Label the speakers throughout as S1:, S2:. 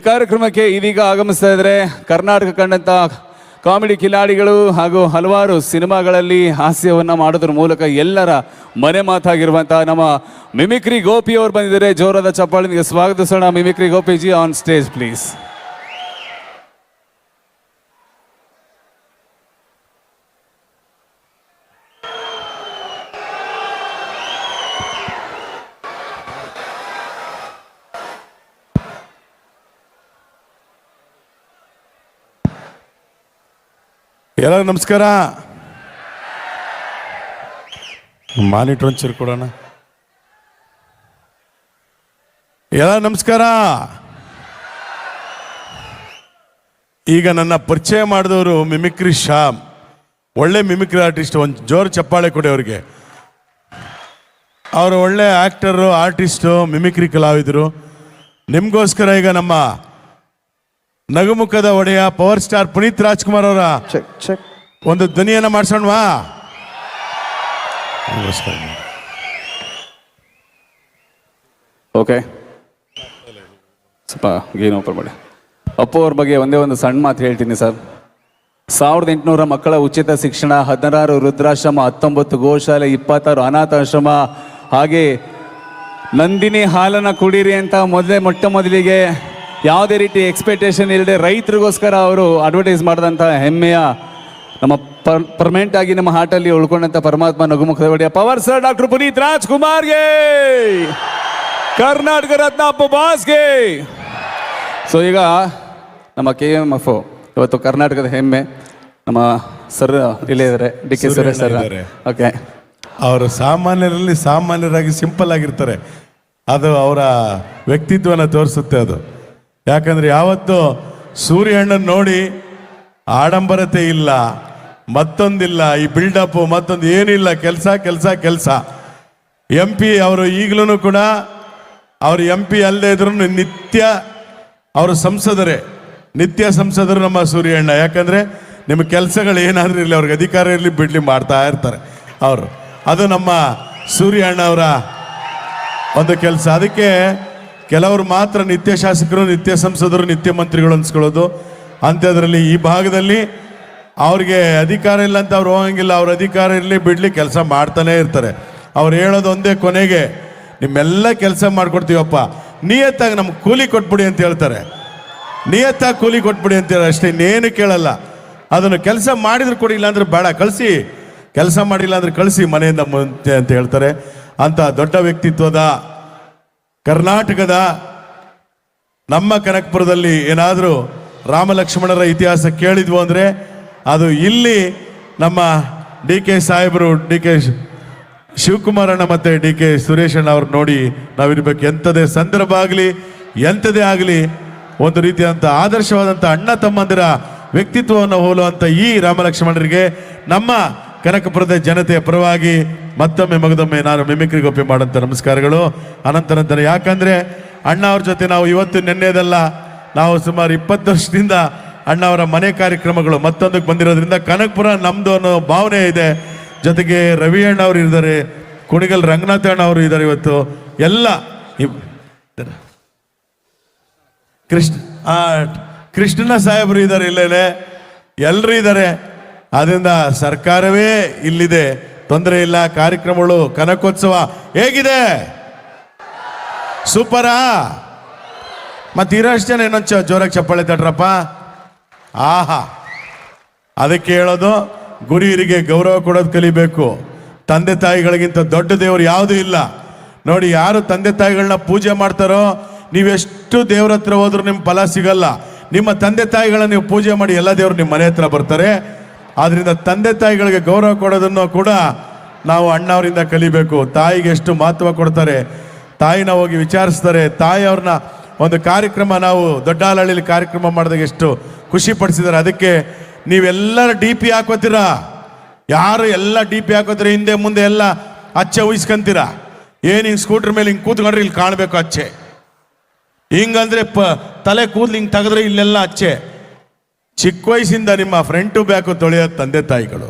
S1: ಕಾರ್ಯಕ್ರಮಕ್ಕೆ ಇದೀಗ ಆಗಮಿಸ್ತಾ ಇದ್ದಾರೆ ಕರ್ನಾಟಕ ಕಂಡಂತ ಕಾಮಿಡಿ ಕಿಲಾಡಿಗಳು ಹಾಗೂ ಹಲವಾರು ಸಿನಿಮಾಗಳಲ್ಲಿ ಹಾಸ್ಯವನ್ನು ಮಾಡೋದ್ರ ಮೂಲಕ ಎಲ್ಲರ ಮನೆ ಮಾತಾಗಿರುವಂತಹ ನಮ್ಮ ಮಿಮಿಕ್ರಿ ಗೋಪಿ ಅವರು ಬಂದಿದ್ದಾರೆ. ಜೋರಾದ ಚಪ್ಪಾಳಿಗೆ ಸ್ವಾಗತಿಸೋಣ. Mimicry Gopiji on stage please.
S2: ಎಲ್ಲರೂ ನಮಸ್ಕಾರ. ಮಾನಿಟರ್ ಒಂಚೂರು ಕೊಡೋಣ. ಎಲ್ಲ ನಮಸ್ಕಾರ. ಈಗ ನನ್ನ ಪರಿಚಯ ಮಾಡಿದವರು ಮಿಮಿಕ್ರಿ ಶ್ಯಾಮ್, ಒಳ್ಳೆ ಮಿಮಿಕ್ರಿ ಆರ್ಟಿಸ್ಟ್. ಒಂದು ಜೋರು ಚಪ್ಪಾಳೆ ಕೊಡಿ ಅವ್ರಿಗೆ. ಅವರು ಒಳ್ಳೆ ಆ್ಯಕ್ಟರು, ಆರ್ಟಿಸ್ಟು, ಮಿಮಿಕ್ರಿ ಕಲಾವಿದರು. ನಿಮಗೋಸ್ಕರ ಈಗ ನಮ್ಮ ನಗುಮುಖದ ಒಡೆಯ ಪವರ್ ಸ್ಟಾರ್ ಪುನೀತ್ ರಾಜ್ಕುಮಾರ್ ಅವರ ಒಂದು ಧ್ವನಿಯನ್ನ ಮಾಡಿಸೋಣವಾ?
S1: ಓಕೆ, ಸ್ವಲ್ಪ ಗೇನ್ ಓಪನ್ ಮಾಡಿ. ಅಪ್ಪು ಅವ್ರ ಬಗ್ಗೆ ಒಂದೇ ಒಂದು ಸಣ್ಣ ಮಾತು ಹೇಳ್ತೀನಿ ಸರ್. 1800 ಮಕ್ಕಳ ಉಚಿತ ಶಿಕ್ಷಣ, 16 ವೃದ್ಧಾಶ್ರಮ, 19 ಗೋಶಾಲೆ, 26 ಅನಾಥಾಶ್ರಮ, ಹಾಗೆ ನಂದಿನಿ ಹಾಲನ್ನು ಕುಡೀರಿ ಅಂತ ಮೊಟ್ಟ ಮೊದಲಿಗೆ ಯಾವುದೇ ರೀತಿ ಎಕ್ಸ್ಪೆಕ್ಟೇಷನ್ ಇಲ್ಲದೆ ರೈತರಿಗೋಸ್ಕರ ಅವರು ಅಡ್ವರ್ಟೈಸ್ ಮಾಡಿದಂಥ ಹೆಮ್ಮೆಯ ನಮ್ಮ ಪರ್ಮನೆಂಟ್ ಆಗಿ ನಮ್ಮ ಹಾರ್ಟಲ್ಲಿ ಉಳ್ಕೊಂಡಂಥ ಪರಮಾತ್ಮ ನಗುಮುಖದ ಒಡೆಯ ಪವರ್ ಸರ್ ಡಾಕ್ಟರ್ ಪುನೀತ್ ರಾಜ್ಕುಮಾರ್ಗೆ, ಕರ್ನಾಟಕ ರತ್ನ ಅಪ್ಪು ಬಾಸ್ಗೆ. ಸೊ ಈಗ ನಮ್ಮ KMF ಇವತ್ತು ಕರ್ನಾಟಕದ ಹೆಮ್ಮೆ ನಮ್ಮ ಸರ್ ಇಲ್ಲೇ ಇದ್ದಾರೆ, DK ಸುರೇಶ್ ಸರ್. ಓಕೆ,
S2: ಅವರು ಸಾಮಾನ್ಯರಲ್ಲಿ ಸಾಮಾನ್ಯರಾಗಿ ಸಿಂಪಲ್ ಆಗಿರ್ತಾರೆ. ಅದು ಅವರ ವ್ಯಕ್ತಿತ್ವನ ತೋರಿಸುತ್ತೆ ಅದು. ಯಾಕಂದ್ರೆ ಯಾವತ್ತು ಸೂರ್ಯಣ್ಣನ ನೋಡಿ ಆಡಂಬರತೆ ಇಲ್ಲ, ಮತ್ತೊಂದಿಲ್ಲ, ಈ ಬಿಲ್ಡಪ್ ಮತ್ತೊಂದು ಏನಿಲ್ಲ, ಕೆಲಸ ಕೆಲಸ ಕೆಲಸ. MP ಅವರು ಈಗಲೂ ಕೂಡ ಅವರು MP ಅಲ್ಲದೆ ಇದ್ರು ನಿತ್ಯ ಅವರು ಸಂಸದರೇ, ನಿತ್ಯ ಸಂಸದರು ನಮ್ಮ ಸೂರ್ಯಣ್ಣ. ಯಾಕಂದ್ರೆ ನಿಮ್ಮ ಕೆಲಸಗಳು ಏನಾದ್ರೂ ಇರಲಿ, ಅವ್ರಿಗೆ ಅಧಿಕಾರ ಇರಲಿ ಬಿಡ್ಲಿ ಮಾಡ್ತಾ ಇರ್ತಾರೆ ಅವರು. ಅದು ನಮ್ಮ ಸೂರ್ಯಣ್ಣ ಅವರ ಒಂದು ಕೆಲಸ. ಅದಕ್ಕೆ ಕೆಲವರು ಮಾತ್ರ ನಿತ್ಯ ಶಾಸಕರು, ನಿತ್ಯ ಸಂಸದರು, ನಿತ್ಯ ಮಂತ್ರಿಗಳು ಅನ್ಸ್ಕೊಳ್ಳೋದು. ಅಂಥದ್ರಲ್ಲಿ ಈ ಭಾಗದಲ್ಲಿ ಅವ್ರಿಗೆ ಅಧಿಕಾರ ಇಲ್ಲ ಅಂತ ಅವ್ರು ಹೋಗಂಗಿಲ್ಲ. ಅವ್ರ ಅಧಿಕಾರ ಇರಲಿ ಬಿಡಲಿ ಕೆಲಸ ಮಾಡ್ತಾನೆ ಇರ್ತಾರೆ. ಅವ್ರು ಹೇಳೋದು ಒಂದೇ, ಕೊನೆಗೆ ನಿಮ್ಮೆಲ್ಲ ಕೆಲಸ ಮಾಡ್ಕೊಡ್ತೀವಪ್ಪ, ನಿಯತ್ತಾಗಿ ನಮ್ಗೆ ಕೂಲಿ ಕೊಟ್ಬಿಡಿ ಅಂತ ಹೇಳ್ತಾರೆ. ನಿಯತ್ತಾಗಿ ಕೂಲಿ ಕೊಟ್ಬಿಡಿ ಅಂತ ಹೇಳಿ ಅಷ್ಟೇ, ಇನ್ನೇನು ಕೇಳಲ್ಲ. ಅದನ್ನು ಕೆಲಸ ಮಾಡಿದ್ರು ಕೊಡಿ, ಇಲ್ಲಾಂದ್ರೆ ಬೇಡ ಕಳಿಸಿ, ಕೆಲಸ ಮಾಡಿಲ್ಲ ಅಂದ್ರೆ ಕಳಿಸಿ ಮನೆಯಿಂದ ಮುಂಚೆ ಅಂತ ಹೇಳ್ತಾರೆ. ಅಂತ ದೊಡ್ಡ ವ್ಯಕ್ತಿತ್ವದ ಕರ್ನಾಟಕದ ನಮ್ಮ ಕನಕಪುರದಲ್ಲಿ ಏನಾದರೂ ರಾಮ ಲಕ್ಷ್ಮಣರ ಇತಿಹಾಸ ಕೇಳಿದ್ವು ಅಂದರೆ ಅದು ಇಲ್ಲಿ ನಮ್ಮ DK ಸಾಹೇಬರು, DK ಶಿವಕುಮಾರಣ್ಣ ಮತ್ತು DK ಸುರೇಶಣ್ಣ ಅವ್ರು ನೋಡಿ ನಾವಿರ್ಬೇಕು. ಎಂಥದೇ ಸಂದರ್ಭ ಆಗಲಿ, ಎಂಥದೇ ಆಗಲಿ, ಒಂದು ರೀತಿಯಾದಂಥ ಆದರ್ಶವಾದಂಥ ಅಣ್ಣ ತಮ್ಮಂದಿರ ವ್ಯಕ್ತಿತ್ವವನ್ನು ಹೋಲುವಂಥ ಈ ರಾಮ ಲಕ್ಷ್ಮಣರಿಗೆ ನಮ್ಮ ಕನಕಪುರದ ಜನತೆಯ ಪರವಾಗಿ ಮತ್ತೊಮ್ಮೆ ಮಗದೊಮ್ಮೆ ನಾನು ಮಿಮಿಕ್ರಿ ಗೋಪಿ ಮಾಡೋಂಥ ನಮಸ್ಕಾರಗಳು ಅನಂತರ. ಯಾಕಂದರೆ ಅಣ್ಣ ಅವ್ರ ಜೊತೆ ನಾವು ಇವತ್ತು ನೆನ್ನೆದಲ್ಲ, ನಾವು ಸುಮಾರು 20 ವರ್ಷದಿಂದ ಅಣ್ಣ ಅವರ ಮನೆ ಕಾರ್ಯಕ್ರಮಗಳು ಮತ್ತೊಂದಕ್ಕೆ ಬಂದಿರೋದ್ರಿಂದ ಕನಕಪುರ ನಮ್ಮದು ಅನ್ನೋ ಭಾವನೆ ಇದೆ. ಜೊತೆಗೆ ರವಿ ಅಣ್ಣ ಅವರು ಇದ್ದಾರೆ, ಕುಣಿಗಲ್ ರಂಗನಾಥ ಅಣ್ಣ ಅವರು ಇದ್ದಾರೆ. ಇವತ್ತು ಎಲ್ಲ ಕೃಷ್ಣನ ಸಾಹೇಬರು ಇದ್ದಾರೆ, ಇಲ್ಲೇನೆ ಎಲ್ಲರೂ ಇದ್ದಾರೆ. ಆದ್ದರಿಂದ ಸರ್ಕಾರವೇ ಇಲ್ಲಿದೆ, ತೊಂದರೆ ಇಲ್ಲ. ಕಾರ್ಯಕ್ರಮಗಳು, ಕನಕೋತ್ಸವ ಹೇಗಿದೆ? ಸೂಪರಾ? ಮತ್ತೆ ಇರೋಷ್ಟು ಜನ ಇನ್ನೊಂದು ಜೋರಾಗಿ ಚಪ್ಪಾಳೆ ತಟ್ರಪ್ಪ. ಆಹಾ, ಅದಕ್ಕೆ ಹೇಳೋದು, ಗುರಿಯರಿಗೆ ಗೌರವ ಕೊಡೋದು ಕಲಿಬೇಕು. ತಂದೆ ತಾಯಿಗಳಿಗಿಂತ ದೊಡ್ಡ ದೇವರು ಯಾವುದೂ ಇಲ್ಲ. ನೋಡಿ, ಯಾರು ತಂದೆ ತಾಯಿಗಳನ್ನ ಪೂಜೆ ಮಾಡ್ತಾರೋ, ನೀವೆಷ್ಟು ದೇವ್ರ ಹತ್ರ ಹೋದ್ರೂ ನಿಮ್ಮ ಫಲ ಸಿಗಲ್ಲ. ನಿಮ್ಮ ತಂದೆ ತಾಯಿಗಳನ್ನ ನೀವು ಪೂಜೆ ಮಾಡಿ ಎಲ್ಲ ದೇವರು ನಿಮ್ಮ ಮನೆ ಹತ್ರ ಬರ್ತಾರೆ. ಆದ್ದರಿಂದ ತಂದೆ ತಾಯಿಗಳಿಗೆ ಗೌರವ ಕೊಡೋದನ್ನು ಕೂಡ ನಾವು ಅಣ್ಣವರಿಂದ ಕಲಿಬೇಕು. ತಾಯಿಗೆ ಎಷ್ಟು ಮಹತ್ವ ಕೊಡ್ತಾರೆ, ತಾಯಿನ ಹೋಗಿ ವಿಚಾರಿಸ್ತಾರೆ. ತಾಯಿ ಅವ್ರನ್ನ ಒಂದು ಕಾರ್ಯಕ್ರಮ, ನಾವು ದೊಡ್ಡಹಳ್ಳಿಯಲ್ಲಿ ಕಾರ್ಯಕ್ರಮ ಮಾಡಿದಾಗ ಎಷ್ಟು ಖುಷಿ ಪಡಿಸಿದ್ದಾರೆ. ಅದಕ್ಕೆ ನೀವೆಲ್ಲರ DP ಹಾಕೋತೀರಾ, ಯಾರು ಎಲ್ಲ DP ಹಾಕೋತೀರ, ಹಿಂದೆ ಮುಂದೆ ಎಲ್ಲ ಅಚ್ಚೆ ಉಯಿಸ್ಕೊಂತೀರಾ. ಏನು ಹಿಂಗೆ ಸ್ಕೂಟ್ರ್ ಮೇಲೆ ಹಿಂಗೆ ಕೂತ್ಕೊಂಡ್ರೆ ಇಲ್ಲಿ ಕಾಣಬೇಕು ಅಚ್ಚೆ, ಹಿಂಗಂದ್ರೆ ತಲೆ ಕೂದಲು ಹಿಂಗೆ ತೆಗೆದ್ರೆ ಇಲ್ಲೆಲ್ಲ ಅಚ್ಚೆ. ಚಿಕ್ಕ ವಯಸ್ಸಿಂದ ನಿಮ್ಮ ಫ್ರಂಟು ಬ್ಯಾಕು ತೊಳೆಯೋದು ತಂದೆ ತಾಯಿಗಳು,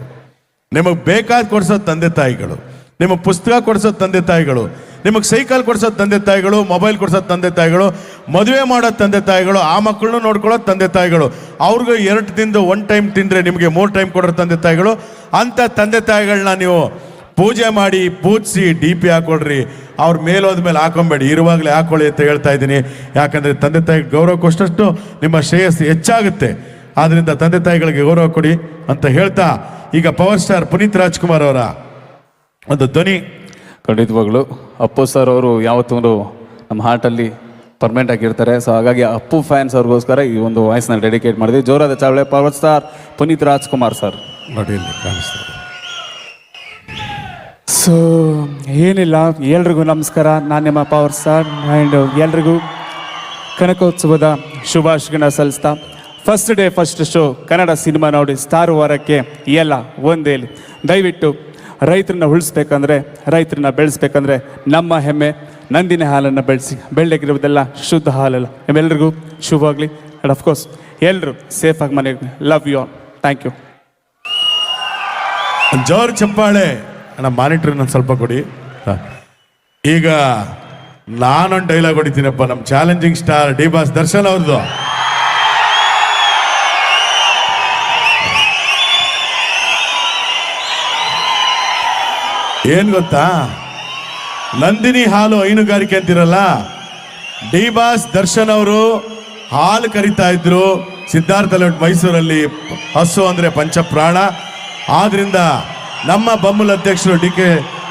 S2: ನಿಮಗೆ ಬೇಕಾದ ಕೊಡಿಸೋದು ತಂದೆ ತಾಯಿಗಳು, ನಿಮ್ಮ ಪುಸ್ತಕ ಕೊಡಿಸೋದು ತಂದೆ ತಾಯಿಗಳು, ನಿಮಗೆ ಸೈಕಲ್ ಕೊಡ್ಸೋದು ತಂದೆ ತಾಯಿಗಳು, ಮೊಬೈಲ್ ಕೊಡ್ಸೋದು ತಂದೆ ತಾಯಿಗಳು, ಮದುವೆ ಮಾಡೋದು ತಂದೆ ತಾಯಿಗಳು, ಆ ಮಕ್ಕಳನ್ನು ನೋಡ್ಕೊಳ್ಳೋದು ತಂದೆ ತಾಯಿಗಳು. ಅವ್ರಿಗೂ 2 ದಿನದ 1 ಟೈಮ್ ತಿಂದರೆ ನಿಮಗೆ 3 ಟೈಮ್ ಕೊಡೋರು ತಂದೆ ತಾಯಿಗಳು. ಅಂಥ ತಂದೆ ತಾಯಿಗಳನ್ನ ನೀವು ಪೂಜೆ ಮಾಡಿ ಪೂಜಿಸಿ DP ಹಾಕೊಳ್ರಿ. ಅವ್ರ ಮೇಲೋದ್ಮೇಲೆ ಹಾಕೊಂಬೇಡಿ, ಇರುವಾಗಲೇ ಹಾಕೊಳ್ಳಿ ಅಂತ ಹೇಳ್ತಾ ಇದ್ದೀನಿ. ಯಾಕಂದರೆ ತಂದೆ ತಾಯಿಗೆ ಗೌರವ ಕೊಟ್ಟಷ್ಟು ನಿಮ್ಮ ಶ್ರೇಯಸ್ಸು ಹೆಚ್ಚಾಗುತ್ತೆ. ಆದ್ದರಿಂದ ತಂದೆ ತಾಯಿಗಳಿಗೆ ಗೌರವ ಕೊಡಿ ಅಂತ ಹೇಳ್ತಾ, ಈಗ ಪವರ್ ಸ್ಟಾರ್ ಪುನೀತ್ ರಾಜ್ಕುಮಾರ್ ಅವರ ಒಂದು ಧ್ವನಿ.
S1: ಖಂಡಿತವಾಗ್ಲು ಅಪ್ಪು ಸರ್ ಅವರು ಯಾವತ್ತೂ ನಮ್ಮ ಹಾರ್ಟಲ್ಲಿ ಪರ್ಮನೆಂಟ್ ಆಗಿರ್ತಾರೆ. ಸೊ ಹಾಗಾಗಿ ಅಪ್ಪು ಫ್ಯಾನ್ಸ್ ಅವ್ರಿಗೋಸ್ಕರ ಈ ಒಂದು ವಾಯ್ಸ್ನ ಡೆಡಿಕೇಟ್ ಮಾಡಿದ್ವಿ. ಜೋರಾದ ಚಾವಳೆ power star Puneeth Rajkumar sir.
S2: ನೋಡಿ ಇಲ್ಲಿ ಕಾಣಿಸ್ತಾರೆ.
S3: ಸೊ ಏನಿಲ್ಲ, ಎಲ್ರಿಗೂ ನಮಸ್ಕಾರ. ನಾನು ನಿಮ್ಮ ಪವರ್ ಸ್ಟಾರ್ ಆ್ಯಂಡ್ ಎಲ್ರಿಗೂ ಕನಕೋತ್ಸವದ ಶುಭಾಶಯಗಳನ್ನ ಸಲ್ಲಿಸ್ತಾ, first day first show Kannada cinema ನೋಡಿ ಸ್ಟಾರ್ ವಾರಕ್ಕೆ ಎಲ್ಲ ಒಂದೇಲಿ. ದಯವಿಟ್ಟು ರೈತರನ್ನ ಉಳಿಸ್ಬೇಕಂದ್ರೆ, ರೈತರನ್ನ ಬೆಳೆಸ್ಬೇಕಂದ್ರೆ ನಮ್ಮ ಹೆಮ್ಮೆ ನಂದಿನಿ ಹಾಲನ್ನು ಬೆಳೆಸಿ. ಬೆಳ್ಳಗಿರುವುದೆಲ್ಲ ಶುದ್ಧ ಹಾಲಲ್ಲ. ನಿಮ್ಮೆಲ್ರಿಗೂ ಶುಭವಾಗಲಿ. ಆ್ಯಂಡ್ ಅಫ್ಕೋರ್ಸ್ ಎಲ್ಲರೂ ಸೇಫಾಗಿ ಮನೆಗೆ. Love you all. Thank you.
S2: ಜೋರ್ ಚಪ್ಪಾಳೆ. ನಮ್ಮ ಮಾನಿಟ್ರ್ ಇನ್ನೊಂದು ಸ್ವಲ್ಪ ಕೊಡಿ. ಈಗ ನಾನೊಂದು ಡೈಲಾಗ್ ಹೊಡಿತೀನಪ್ಪ, ನಮ್ಮ challenging star D boss Darshan ಅವ್ರದ್ದು. ಏನ್ ಗೊತ್ತಾ, ನಂದಿನಿ ಹಾಲು ಹೈನುಗಾರಿಕೆ ಅಂತಿರಲ್ಲ, ಡಿ ಬಾಸ್ ದರ್ಶನ್ ಅವರು ಹಾಲು ಕರಿತಾ ಇದ್ರು ಸಿದ್ಧಾರ್ಥ ಲೇಔಟ್ ಮೈಸೂರಲ್ಲಿ. ಹಸು ಅಂದರೆ ಪಂಚಪ್ರಾಣ. ಆದ್ರಿಂದ ನಮ್ಮ ಬಮ್ಮುಲ್ ಅಧ್ಯಕ್ಷರು DK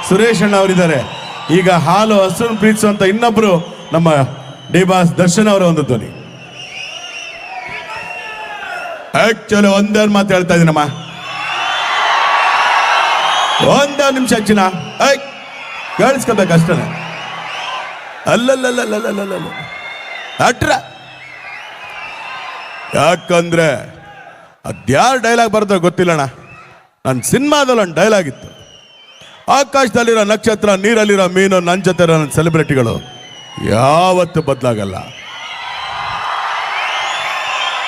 S2: ಸುರೇಶ್ ಅಣ್ಣ ಅವರಿದ್ದಾರೆ. ಈಗ ಹಾಲು ಹಸುವನ್ನು ಪ್ರೀತಿಸುವಂತ ಇನ್ನೊಬ್ರು ನಮ್ಮ ಡಿ ಬಾಸ್ ದರ್ಶನ್ ಅವರ ಒಂದು ಧ್ವನಿ. ಆಕ್ಚುಲಿ ಒಂದೇ ಮಾತು ಹೇಳ್ತಾ ಇದ್ದೀನಮ್ಮ, ಒಂದೇ ನಿಮಿಷ ಹಚ್ಚಿನ ಕೇಳಿಸ್ಕೋಬೇಕು ಅಷ್ಟೇ. ಅಲ್ಲಲ್ಲಲ್ಲಲ್ಲಲ್ಲಲ್ಲ ಅಟ್ರ, ಯಾಕಂದ್ರೆ ಅದ್ಯಾರು ಡೈಲಾಗ್ ಬರ್ತೋ ಗೊತ್ತಿಲ್ಲಣ್ಣ. ನನ್ನ ಸಿನಿಮಾದಲ್ಲಿ ಒಂದು ಡೈಲಾಗ್ ಇತ್ತು, ಆಕಾಶದಲ್ಲಿರೋ ನಕ್ಷತ್ರ, ನೀರಲ್ಲಿರೋ ಮೀನು, ನನ್ನ ಜೊತೆ ಇರೋ ನನ್ನ ಸೆಲೆಬ್ರಿಟಿಗಳು ಯಾವತ್ತು ಬದಲಾಗಲ್ಲ.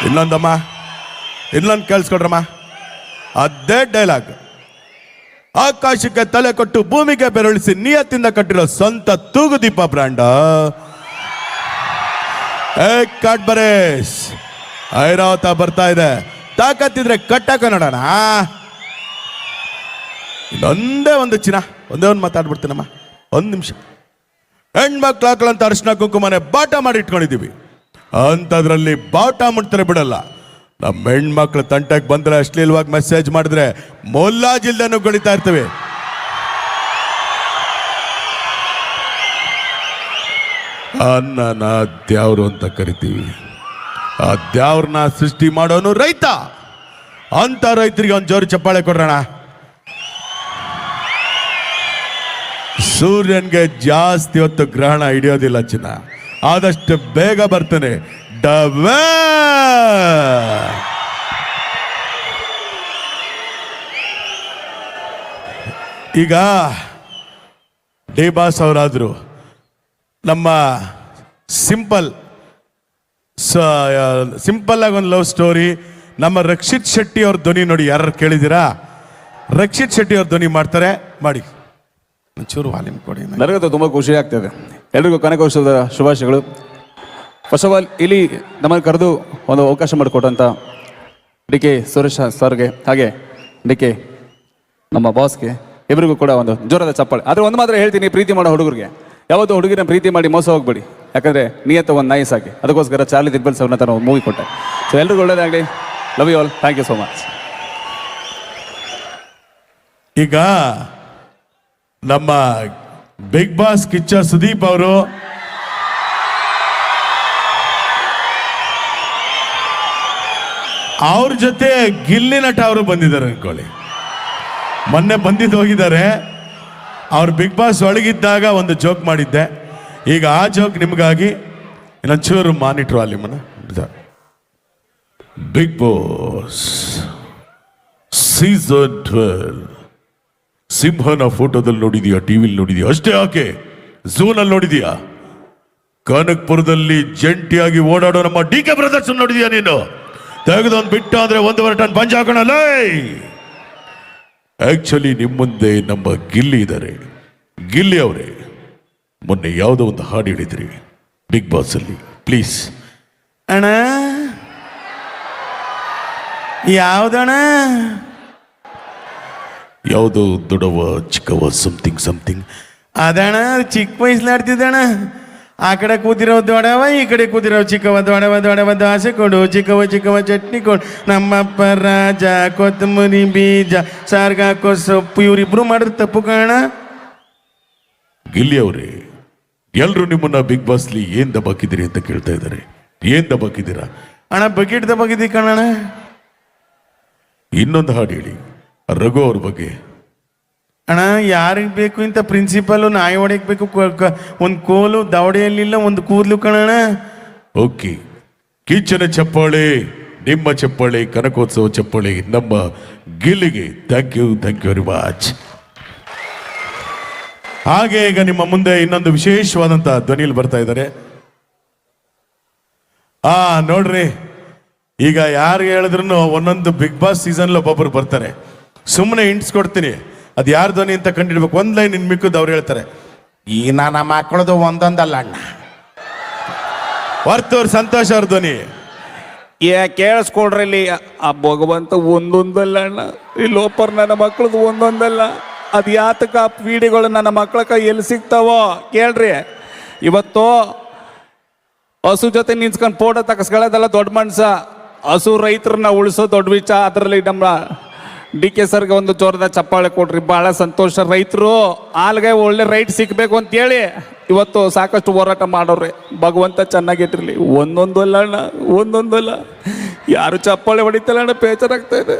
S2: ಇನ್ನೊಂದಮ್ಮ, ಇನ್ನೊಂದು ಕೇಳಿಸ್ಕೊಡ್ರಮ್ಮ, ಅದೇ ಡೈಲಾಗ್. ಆಕಾಶಕ್ಕೆ ತಲೆ ಕೊಟ್ಟು ಭೂಮಿಗೆ ಬೆರಳಿಸಿ ನಿಯತ್ತಿಂದ ಕಟ್ಟಿರೋ ಸ್ವಂತ ತೂಗುದೀಪ ಬ್ರ್ಯಾಂಡ ಕಾಡ್ಬರೇಶ್ ಐರಾವತ ಬರ್ತಾ ಇದೆ. ತಾಕತ್ತಿದ್ರೆ ಕಟ್ಟಕ ನೋಡೋಣ. ಇದೊಂದೇ ಒಂದು ಚಿನ್ನ, ಒಂದೇ ಒಂದು ಮಾತಾಡ್ಬಿಡ್ತೀನಮ್ಮ, 1 ನಿಮಿಷ. ಹೆಣ್ಮಕ್ಳು ಹಾಕಲಂತ ಅರಿಶಿನ ಕುಂಕುಮನೆ ಬಾಟ ಮಾಡಿ ಇಟ್ಕೊಂಡಿದ್ದೀವಿ. ಅಂಥದ್ರಲ್ಲಿ ಬಾಟ ಮುಟ್ತಾರೆ ಬಿಡಲ್ಲ. ನಮ್ಮ ಹೆಣ್ಮಕ್ಳು ತಂಟಕ್ಕೆ ಬಂದರೆ ಅಶ್ಲೀಲವಾಗಿ ಮೆಸೇಜ್ ಮಾಡಿದ್ರೆ ಮೊಲ್ಲಾಜಿಲ್ದನೂ ಗಡಿತಾ ಇರ್ತೀವಿ. ಅನ್ನನ ದ್ಯಾವ್ರು ಅಂತ ಕರಿತೀವಿ. ಆ ದ್ಯಾವ್ರನ್ನ ಸೃಷ್ಟಿ ಮಾಡೋನು ರೈತ. ಅಂತ ರೈತರಿಗೆ ಒಂದು ಜೋರು ಚಪ್ಪಾಳೆ ಕೊಡ್ರೋಣ. ಸೂರ್ಯನ್ಗೆ ಜಾಸ್ತಿ ಹೊತ್ತು ಗ್ರಹಣ ಹಿಡಿಯೋದಿಲ್ಲ ಚಿನ್ನ, ಆದಷ್ಟು ಬೇಗ ಬರ್ತಾನೆ. ಈಗ ಡಿ ಬಾಸ್ ಅವರಾದ್ರು ನಮ್ಮ ಸಿಂಪಲ್ ಆಗಿ ಒಂದು ಲವ್ ಸ್ಟೋರಿ. ನಮ್ಮ ರಕ್ಷಿತ್ ಶೆಟ್ಟಿ ಅವ್ರ ಧ್ವನಿ ನೋಡಿ, ಯಾರು ಕೇಳಿದ್ದೀರಾ? ರಕ್ಷಿತ್ ಶೆಟ್ಟಿ ಅವ್ರ ಧ್ವನಿ ಮಾಡ್ತಾರೆ, ಮಾಡಿ ಒಂಚೂರು ವಾಲ್ಯೂಮ್ ಕೊಡಿ.
S1: ನನಗಂತೂ ತುಂಬ ಖುಷಿ ಆಗ್ತದೆ. ಎಲ್ರಿಗೂ ಕನಕೋತ್ಸವದ ಶುಭಾಶಯಗಳು. ಫಸ್ಟ್ ಆಫ್ ಆಲ್ ಇಲ್ಲಿ ನಮ್ಮನ್ನು ಕರೆದು ಒಂದು ಅವಕಾಶ ಮಾಡಿಕೊಟ್ಟಂಥ DK ಸುರೇಶ್ ಸರ್ಗೆ, ಹಾಗೆ DK ನಮ್ಮ ಬಾಸ್ಗೆ, ಇಬ್ಬರಿಗೂ ಕೂಡ ಒಂದು ಜೋರಾದ ಚಪ್ಪಾಳೆ. ಆದರೆ ಒಂದು ಮಾತ್ರ ಹೇಳ್ತೀನಿ, ಪ್ರೀತಿ ಮಾಡೋ ಹುಡುಗರಿಗೆ ಯಾವತ್ತೂ ಹುಡುಗಿನ ಪ್ರೀತಿ ಮಾಡಿ ಮೋಸ ಹೋಗ್ಬೇಡಿ. ಯಾಕಂದರೆ ನಿಯತ್ತ ಒಂದು ನಾಯಿ ಸಾಕಿ. ಅದಕ್ಕೋಸ್ಕರ ಚಾರ್ಲಿ ದಿಗ್ಬಲ್ ಸರ್ನ ತರ ಮೂವಿ ಕೊಟ್ಟೆ. ಸೊ ಎಲ್ರಿಗೂ ಒಳ್ಳೇದಾಗಲಿ. Love you all. Thank you so much.
S2: ಈಗ ನಮ್ಮ ಬಿಗ್ ಬಾಸ್ ಕಿಚ್ಚ ಸುದೀಪ್ ಅವರು ಅವ್ರ ಜೊತೆ ಗಿಲ್ಲಿ ನಟ ಅವರು ಬಂದಿದ್ದಾರೆ ಅನ್ಕೊಳ್ಳಿ. ಮೊನ್ನೆ ಬಂದಿದ್ದು ಹೋಗಿದ್ದಾರೆ. ಅವ್ರು ಬಿಗ್ ಬಾಸ್ ಒಳಗಿದ್ದಾಗ ಒಂದು ಜೋಕ್ ಮಾಡಿದ್ದೆ. ಈಗ ಆ ಜೋಕ್ ನಿಮಗಾಗಿ ಇನ್ನೊಂಚೂರು ಮಾನಿಟ್ರು ಅಲ್ಲಿ ಬಿಗ್ ಬಾಸ್ ಸೀಸನ್ 12 ಸಿಂಹನ ಫೋಟೋದಲ್ಲಿ ನೋಡಿದೀಯಾ, ಟಿವಿಲಿ ನೋಡಿದೀಯಾ, ಅಷ್ಟೇ ಯಾಕೆ ಝೂನಲ್ಲಿ ನೋಡಿದೀಯಾ, ಕನಕ್ಪುರದಲ್ಲಿ ಜಂಟಿಯಾಗಿ ಓಡಾಡೋ ನಮ್ಮ DK ಬ್ರದರ್ಸ್ ನೋಡಿದೀಯಾ ನೀನು? ತೆಗೆದೊಂದು ಬಿಟ್ಟು ಅಂದ್ರೆ 1.5 ಟನ್ ಪಂಚ ಹಾಕೋಣಲ್ಲ. ಆಕ್ಚುಲಿ ನಿಮ್ಮ ಮುಂದೆ ನಮ್ಮ ಗಿಲ್ಲಿ ಇದ್ದಾರೆ. ಗಿಲ್ಲಿ ಅವರೇ, ಮೊನ್ನೆ ಯಾವುದೋ ಒಂದು ಹಾಡು ಹೇಳಿದ್ರಿ ಬಿಗ್ ಬಾಸ್ ಅಲ್ಲಿ, ಪ್ಲೀಸ್. ಅಣ್ಣ ಯಾವ್ದಣ್ಣ? ಯಾವುದು ದೊಡ್ಡವ ಚಿಕ್ಕವ ಸಮಥಿಂಗ್ ಸಮಥಿಂಗ್. ಅದಣ್ಣ ಚಿಕ್ಕ ವಯಸ್ಸಲ್ಲಿ ಆಡ್ತಿದ್ದಣ್ಣ. ಆ ಕಡೆ ಕೂತಿರೋ ದೊಡವ, ಈ ಕಡೆ ಕೂತಿರೋ ಚಿಕ್ಕವ. ದೊಡವ ದೊಡವ ದೋಸೆ ಕೊಡು, ಚಿಕ್ಕವ ಚಿಕ್ಕವ ಚಟ್ನಿ ಕೊಡು, ನಮ್ಮಪ್ಪ ರಾಜ ಕೊತ್ತಂಬರಿ ಬೀಜ ಸಾರ್ಗ ಹಾಕೋ ಸೊಪ್ಪು. ಇವರಿಬ್ರು ಮಾಡಿದ್ರೆ ತಪ್ಪು ಕಾಣ. ಗಿಲ್ಲಿ ಅವರೇ, ಎಲ್ರು ನಿಮ್ಮನ್ನ ಬಿಗ್ ಬಾಸ್ಲಿ ಏನ್ ದಬಾಕಿದ್ದೀರಿ ಅಂತ ಕೇಳ್ತಾ ಇದ್ದಾರೆ. ಏನ್ ದಬಾಕಿದ್ದೀರಾ? ಅಣ್ಣ ಬಕೆಟ್ ದಬಾಕಿದ್ದೀವಿ ಕಣಣ್ಣ. ಇನ್ನೊಂದು ಹಾಡು ಹೇಳಿ ರಘು ಅವ್ರ ಬಗ್ಗೆ. ಅಣ್ಣ ಯಾರಿಗೆ ಬೇಕು ಇಂಥ ಪ್ರಿನ್ಸಿಪಲ್ ನಾಯಿ ಹೊಡೆಯಕ್ಕೆ ಬೇಕು, ಒಂದು ಕೋಲು ದವಡೆಯಲ್ಲಿಲ್ಲ, ಒಂದು ಕೂದಲು ಕಣಣ್ಣ. ಓಕೆ, ಕಿಚ್ಚನ ಚಪ್ಪಾಳೆ, ನಿಮ್ಮ ಚಪ್ಪಾಳೆ, ಕನಕೋತ್ಸವ ಚಪ್ಪಾಳೆ ನಮ್ಮ ಗಿಲ್ಲಿಗೆ. Thank you very much. ಹಾಗೆ ಈಗ ನಿಮ್ಮ ಮುಂದೆ ಇನ್ನೊಂದು ವಿಶೇಷವಾದಂತಹ ಧ್ವನಿಯಲ್ಲಿ ಬರ್ತಾ ಇದ್ದಾರೆ. ನೋಡ್ರಿ, ಈಗ ಯಾರು ಹೇಳಿದ್ರು ಒಂದೊಂದು ಬಿಗ್ ಬಾಸ್ ಸೀಸನ್ ಒಬ್ಬೊಬ್ರು ಬರ್ತಾರೆ. ಸುಮ್ಮನೆ ಇಂಟ್ಸ್ ಕೊಡ್ತೀನಿ, ಅದು ಯಾರ ಧ್ವನಿ ಅಂತ ಕಂಡಿಡ್ಬೇಕು. ಒಂದ್ ಲೈನ್ ಇನ್ ಮಿಕ್ಕದ್ದು ಅವ್ರು ಹೇಳ್ತಾರೆ. ಈ ನನ್ನ ಮಕ್ಕಳದು ಒಂದೊಂದಲ್ಲ ಅಣ್ಣ. ವರ್ತೂರ್ ಸಂತೋಷ್ ಅವ್ರ ಧ್ವನಿ.
S3: ಕೇಳಿಸ್ಕೊಡ್ರಿ, ಇಲ್ಲಿ ಆ ಭಗವಂತ ಒಂದೊಂದಲ್ಲ ಅಣ್ಣ, ಈ ಲೋಪರ್ ನನ್ನ ಮಕ್ಕಳದು ಒಂದೊಂದಲ್ಲ. ಅದು ಯಾತಕ ಪೀಡಿಗಳು ನನ್ನ ಮಕ್ಕಳ ಕೈ ಎಲ್ಲಿ ಸಿಗ್ತಾವೋ ಕೇಳ್ರಿ. ಇವತ್ತು ಹಸು ಜೊತೆ ನಿಂತ್ಕೊಂಡು ಫೋಟೋ ತಗಸ್ಕೊಳ್ಳೋದೆಲ್ಲ ದೊಡ್ಡ ಮನ್ಸ. ಹಸು ರೈತರನ್ನ ಉಳಿಸೋ ದೊಡ್ಡ ವಿಚಾರ. ಅದರಲ್ಲಿ ನಮ್ಮ DK ಸರ್ಗೆ ಒಂದು ಜೋರದ ಚಪ್ಪಾಳೆ ಕೊಡ್ರಿ, ಭಾಳ ಸಂತೋಷ. ರೈತರು ಹಾಲ್ಗೆ ಒಳ್ಳೆ ರೈಟ್ ಸಿಗಬೇಕು ಅಂತೇಳಿ ಇವತ್ತು ಸಾಕಷ್ಟು ಹೋರಾಟ ಮಾಡೋರಿ. ಭಗವಂತ ಚೆನ್ನಾಗಿಟ್ಟಿರ್ಲಿ. ಒಂದೊಂದಲ್ಲ ಅಣ್ಣ, ಒಂದೊಂದಲ್ಲ. ಯಾರು ಚಪ್ಪಾಳೆ ಹೊಡಿತಲ್ಲ ಅಣ್ಣ, ಬೇಜಾರಾಗ್ತಾ ಇದೆ.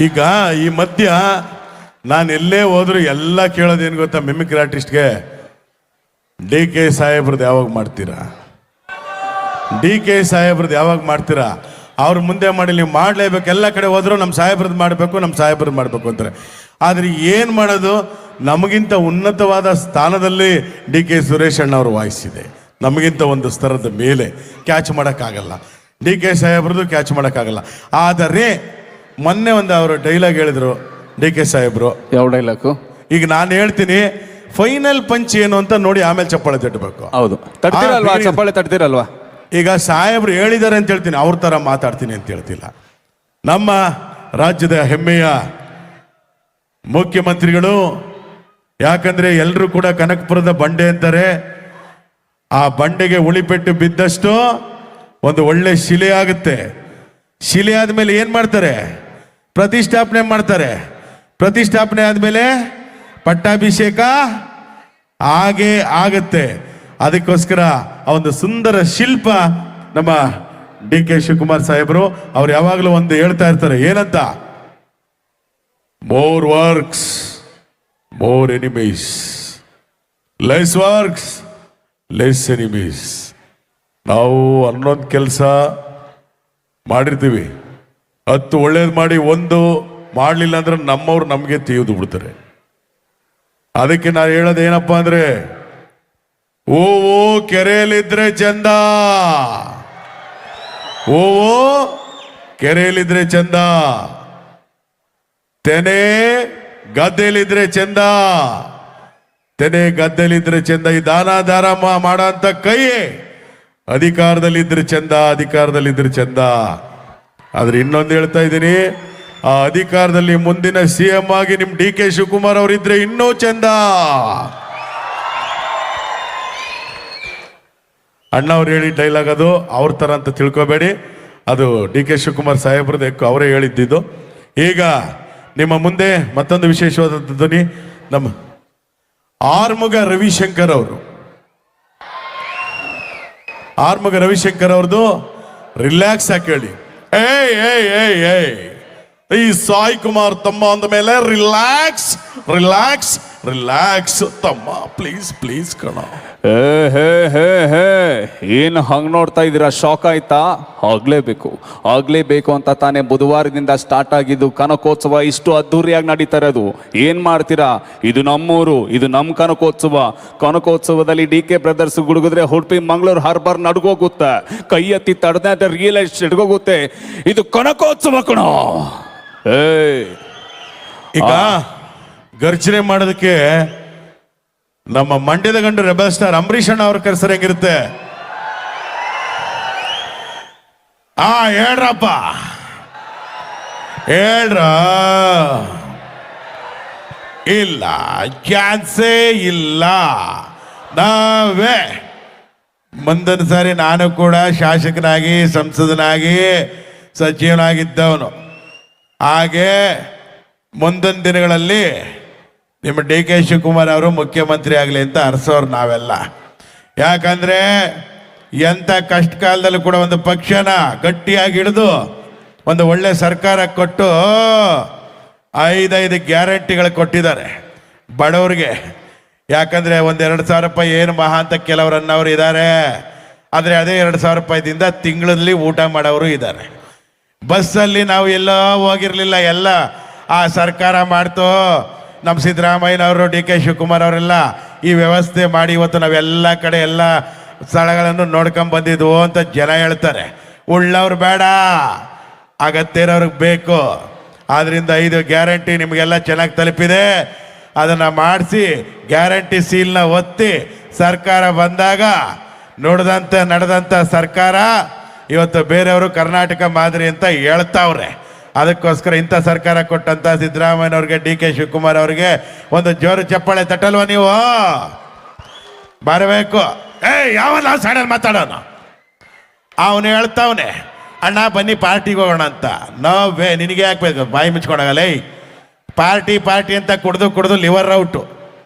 S2: ಈಗ ಈ ಮಧ್ಯ ನಾನು ಎಲ್ಲೇ ಹೋದ್ರು ಎಲ್ಲ ಕೇಳೋದೇನು ಗೊತ್ತಾ, ಮಿಮಿಕ್ರಿ ಆರ್ಟಿಸ್ಟ್ಗೆ DK ಸಾಹೇಬ್ರದ್ದು ಯಾವಾಗ ಮಾಡ್ತೀರಾ, DK ಸಾಹೇಬ್ರದ್ದು ಯಾವಾಗ ಮಾಡ್ತೀರಾ? ಅವ್ರ ಮುಂದೆ ಮಾಡಿ ನೀವು ಮಾಡಲೇಬೇಕು. ಎಲ್ಲ ಕಡೆ ಹೋದ್ರು ನಮ್ಮ ಸಾಹೇಬ್ರದ್ದು ಮಾಡಬೇಕು, ನಮ್ಮ ಸಾಹೇಬ್ರದ್ದು ಮಾಡಬೇಕು ಅಂತಾರೆ. ಆದರೆ ಏನು ಮಾಡೋದು, ನಮಗಿಂತ ಉನ್ನತವಾದ ಸ್ಥಾನದಲ್ಲಿ DK ಸುರೇಶ್ ಅಣ್ಣ ಅವ್ರ ವಾಯ್ಸ್ ಇದೆ. ನಮಗಿಂತ ಒಂದು ಸ್ತರದ ಮೇಲೆ ಕ್ಯಾಚ್ ಮಾಡೋಕ್ಕಾಗಲ್ಲ. DK ಸಾಹೇಬ್ರದ್ದು ಕ್ಯಾಚ್ ಮಾಡೋಕ್ಕಾಗಲ್ಲ. ಆದರೆ ಮೊನ್ನೆ ಒಂದು ಅವರು ಡೈಲಾಗ್ ಹೇಳಿದ್ರು DK ಸಾಹೇಬ್ರು.
S1: ಯಾವ ಡೈಲಾಗು?
S2: ಈಗ ನಾನು ಹೇಳ್ತೀನಿ, ಫೈನಲ್ ಪಂಚ್ ಏನು ಅಂತ ನೋಡಿ ಆಮೇಲೆ ಚಪ್ಪಾಳೆ ತಟ್ಟಬೇಕು.
S1: ಹೌದು, ತಡ್ತೀರಲ್ವಾ? ಚಪ್ಪಾಳೆ ತಡ್ತೀರಲ್ವಾ?
S2: ಈಗ ಸಾಹೇಬ್ರು ಹೇಳಿದ್ದಾರೆ ಅಂತ ಹೇಳ್ತೀನಿ, ಅವ್ರ ಥರ ಮಾತಾಡ್ತೀನಿ ಅಂತ ಹೇಳ್ತಿಲ್ಲ. ನಮ್ಮ ರಾಜ್ಯದ ಹೆಮ್ಮೆಯ ಮುಖ್ಯಮಂತ್ರಿಗಳು, ಯಾಕಂದ್ರೆ ಎಲ್ಲರೂ ಕೂಡ ಕನಕಪುರದ ಬಂಡೆ ಅಂತಾರೆ. ಆ ಬಂಡೆಗೆ ಉಳಿಪೆಟ್ಟು ಬಿದ್ದಷ್ಟು ಒಂದು ಒಳ್ಳೆ ಶಿಲೆ ಆಗುತ್ತೆ. ಶಿಲೆ ಆದಮೇಲೆ ಏನು ಮಾಡ್ತಾರೆ? ಪ್ರತಿಷ್ಠಾಪನೆ ಮಾಡ್ತಾರೆ. ಪ್ರತಿಷ್ಠಾಪನೆ ಆದಮೇಲೆ ಪಟ್ಟಾಭಿಷೇಕ ಹಾಗೆ ಆಗುತ್ತೆ. ಅದಕ್ಕೋಸ್ಕರ ಆ ಒಂದು ಸುಂದರ ಶಿಲ್ಪ ನಮ್ಮ DK ಶಿವಕುಮಾರ್ ಸಾಹೇಬರು ಅವ್ರು ಯಾವಾಗಲೂ ಒಂದು ಹೇಳ್ತಾ ಇರ್ತಾರೆ. ಏನಂತ? More works more enemies, less works less enemies. ನಾವು 11 ಕೆಲಸ ಮಾಡಿರ್ತೀವಿ, 10 ಒಳ್ಳೇದು ಮಾಡಿ 1 ಮಾಡಲಿಲ್ಲ ಅಂದ್ರೆ ನಮ್ಮವ್ರು ನಮಗೆ ತೆಗೆದು ಬಿಡ್ತಾರೆ. ಅದಕ್ಕೆ ನಾನು ಹೇಳೋದು ಏನಪ್ಪ ಅಂದ್ರೆ, ಓ ಕೆರೆಯಲ್ಲಿದ್ರೆ ಚಂದ, ಓ ಕೆರೆಯಲ್ಲಿದ್ರೆ ಚಂದ, ತೆನೆ ಗದ್ದೆಯಲ್ಲಿದ್ರೆ ಚಂದ, ತೆನೆ ಗದ್ದೆಯಲ್ಲಿದ್ರೆ ಚಂದ. ಈ ದಾನ ಮಾಡೋ ಅಂತ ಕೈ ಅಧಿಕಾರದಲ್ಲಿದ್ರೆ ಚಂದ, ಅಧಿಕಾರದಲ್ಲಿದ್ರೆ ಚಂದ. ಆದ್ರೆ ಇನ್ನೊಂದು ಹೇಳ್ತಾ ಇದ್ದೀನಿ, ಆ ಅಧಿಕಾರದಲ್ಲಿ ಮುಂದಿನ CM ಆಗಿ ನಿಮ್ DK ಶಿವಕುಮಾರ್ ಅವರಿದ್ರೆ ಇನ್ನೂ ಚಂದ. ಅಣ್ಣ ಅವ್ರು ಹೇಳಿ ಡೈಲಾಗ್, ಅದು ಅವ್ರ ತರ ಅಂತ ತಿಳ್ಕೊಬೇಡಿ, ಅದು DK ಶಿವಕುಮಾರ್ ಸಾಹೇಬ್ರದ್ದು, ಅವರೇ ಹೇಳಿದ್ದಿದ್ದು. ಈಗ ನಿಮ್ಮ ಮುಂದೆ ಮತ್ತೊಂದು ವಿಶೇಷವಾದ ಧ್ವನಿ, ನಮ್ಮ ಆರ್ಮುಗ ರವಿಶಂಕರ್ ಅವರು. ಆರ್ಮುಗ ರವಿಶಂಕರ್ ಅವ್ರದ್ದು ರಿಲ್ಯಾಕ್ಸ್ ಆಗಿ ಹೇಳಿ. ಏಯ್ ಏಯ್ ಏಯ್ ಏಯ್, ಈ ಸಾಯಿ ಕುಮಾರ್ ತಮ್ಮ ಅಂದ ಮೇಲೆ ರಿಲ್ಯಾಕ್ಸ್ ರಿಲ್ಯಾಕ್ಸ್ ರಿಲ್ಯಾಕ್ಸ್ ತಮ್ಮ, ಪ್ಲೀಸ್ ಪ್ಲೀಸ್ ಕಣ.
S1: ಏನು ಹಂಗ್ ನೋಡ್ತಾ ಇದ್ದೀರಾ? ಶಾಕ್ ಆಯ್ತಾ? ಆಗ್ಲೇಬೇಕು ಅಂತ ತಾನೇ ಬುಧವಾರದಿಂದ ಸ್ಟಾರ್ಟ್ ಆಗಿದ್ದು ಕನಕೋತ್ಸವ ಇಷ್ಟು ಅದ್ದೂರಿಯಾಗಿ ನಡೀತಾ ಇರೋದು. ಏನ್ ಮಾಡ್ತೀರಾ? ಇದು ನಮ್ಮೂರು, ಇದು ನಮ್ಮ ಕನಕೋತ್ಸವದಲ್ಲಿ DK ಬ್ರದರ್ಸ್ ಗುಡುಗಿದ್ರೆ ಉಡುಪಿ ಮಂಗಳೂರು ಹಾರ್ಬರ್ ನಡ್ಗೋಗುತ್ತೆ, ಕೈ ಎತ್ತಿ ತಡೆದ ರಿಯಲ್ ಎಸ್ಟೇಟ್ ಹಿಡ್ಗೋಗುತ್ತೆ. ಇದು ಕನಕೋತ್ಸವ ಕಣೋ.
S2: ಈಗ ಗರ್ಜನೆ ಮಾಡೋದಕ್ಕೆ ನಮ್ಮ ಮಂಡ್ಯದ ಗಂಡು ರೆಬಲ್ ಸ್ಟಾರ್ ಅಂಬರೀಷ್ ಅಣ್ಣ ಅವ್ರ ಕರೆಸರ್ ಹೆಂಗಿರುತ್ತೆ? ಹೇಳ್ರಪ್ಪ, ಹೇಳ್ರ. ಇಲ್ಲ, ಚಾನ್ಸೇ ಇಲ್ಲ. ನಾವೇ ಮುಂದಿನ ಸಾರಿ ನಾನು ಕೂಡ ಶಾಸಕನಾಗಿ, ಸಂಸದನಾಗಿ, ಸಚಿವನಾಗಿದ್ದವನು. ಹಾಗೆ ಮುಂದಿನ ದಿನಗಳಲ್ಲಿ ನಿಮ್ಮ ಡಿ ಕೆ ಶಿವಕುಮಾರ್ ಅವರು ಮುಖ್ಯಮಂತ್ರಿ ಆಗಲಿ ಅಂತ ಹರಿಸೋರು ನಾವೆಲ್ಲ. ಯಾಕಂದ್ರೆ ಎಂಥ ಕಷ್ಟ ಕಾಲದಲ್ಲೂ ಕೂಡ ಒಂದು ಪಕ್ಷನ ಗಟ್ಟಿಯಾಗಿ ಹಿಡಿದು ಒಂದು ಒಳ್ಳೆ ಸರ್ಕಾರ ಕೊಟ್ಟು 5 ಗ್ಯಾರಂಟಿಗಳು ಕೊಟ್ಟಿದ್ದಾರೆ ಬಡವ್ರಿಗೆ. ಯಾಕಂದ್ರೆ 1-2 ಸಾವಿರ ರೂಪಾಯಿ ಏನು ಮಹಾ ಅಂತ ಕೆಲವರು ಅನ್ನೋರು ಇದ್ದಾರೆ. ಆದರೆ ಅದೇ 2 ಸಾವಿರ ರೂಪಾಯಿದಿಂದ ತಿಂಗಳಲ್ಲಿ ಊಟ ಮಾಡೋರು ಇದ್ದಾರೆ. ಬಸ್ಸಲ್ಲಿ ನಾವು ಎಲ್ಲೋ ಹೋಗಿರಲಿಲ್ಲ, ಎಲ್ಲ ಆ ಸರ್ಕಾರ ಮಾಡ್ತು. ನಮ್ಮ ಸಿದ್ದರಾಮಯ್ಯನವರು, ಡಿ ಕೆ ಶಿವಕುಮಾರ್ ಅವರೆಲ್ಲ ಈ ವ್ಯವಸ್ಥೆ ಮಾಡಿ ಇವತ್ತು ನಾವೆಲ್ಲ ಕಡೆ ಎಲ್ಲ ಸ್ಥಳಗಳನ್ನು ನೋಡ್ಕೊಂಡ್ ಬಂದಿದ್ವು ಅಂತ ಜನ ಹೇಳ್ತಾರೆ. ಉಳ್ಳವ್ರು ಬೇಡ, ಅಗತ್ಯ ಇರೋರ್ಗೆ ಬೇಕು. ಆದ್ರಿಂದ 5 ಗ್ಯಾರಂಟಿ ನಿಮಗೆಲ್ಲ ಚೆನ್ನಾಗಿ ತಲುಪಿದೆ. ಅದನ್ನು ಮಾಡಿಸಿ ಗ್ಯಾರಂಟಿ ಸೀಲ್ನ ಒತ್ತಿ ಸರ್ಕಾರ ಬಂದಾಗ ನಡೆದಂಥ ಸರ್ಕಾರ ಇವತ್ತು ಬೇರೆಯವರು ಕರ್ನಾಟಕ ಮಾದರಿ ಅಂತ ಹೇಳ್ತಾವ್ರೆ. ಅದಕ್ಕೋಸ್ಕರ ಇಂಥ ಸರ್ಕಾರ ಕೊಟ್ಟಂಥ ಸಿದ್ದರಾಮಯ್ಯನವ್ರಿಗೆ, ಡಿ ಕೆ ಶಿವಕುಮಾರ್ ಅವ್ರಿಗೆ ಒಂದು ಜೋರು ಚಪ್ಪಾಳೆ ತಟ್ಟಲ್ವ ನೀವು? ಬರಬೇಕು. ಯಾವಲ್ಲ ಸಡನ್ ಮಾತಾಡೋನು, ಅವನು ಹೇಳ್ತಾವನೆ ಅಣ್ಣ ಬನ್ನಿ ಪಾರ್ಟಿಗೆ ಹೋಗೋಣ ಅಂತ. ನೋವೇ, ನಿನಗೆ ಯಾಕೆ ಬಾಯಿ ಮುಚ್ಕೊಂಡಾಗಲ್ಲ? ಪಾರ್ಟಿ ಅಂತ ಕುಡ್ದು ಲಿವರ್ ಔಟು.